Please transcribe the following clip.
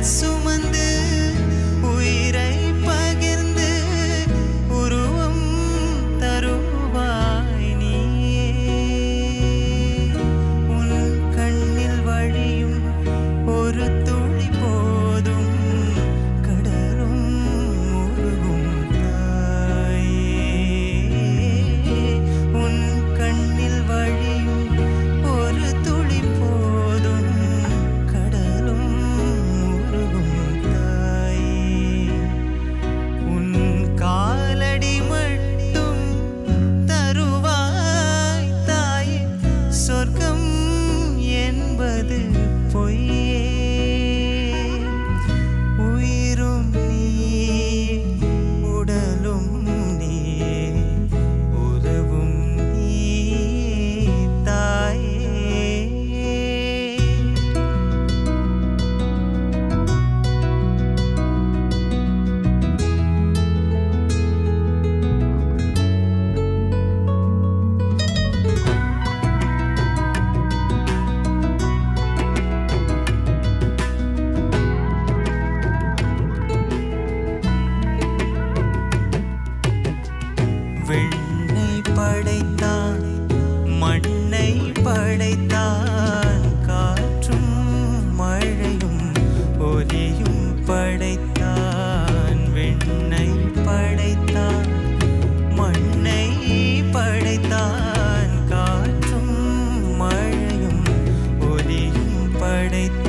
சுமந்து உயிரை பகிர்ந்து உருவம் தருவாய் நீயே. உன் கண்ணில் வழியும் ஒரு துளி போதும் கடலும் உருகும் தாயே. உன் கண்ணில் வழியும் ஒரு துளி போதும் கடலும் உருகும் தாயே. உன் காலடி மட்டும் தருவாய் தாயே. சொர்க்கம் என்பது பொய்யே. உயிரும் நீயே, உடலும் நீயே, உறவும் நீயே தாயே. விண்ணை படைத்தான், மண்ணை படைத்தான், காற்றும் மழையும் ஒலியும் படைத்தான். விண்ணை படைத்தான், மண்ணை படைத்தான், காற்றும் மழையும் ஒலியும் படைத்தான்.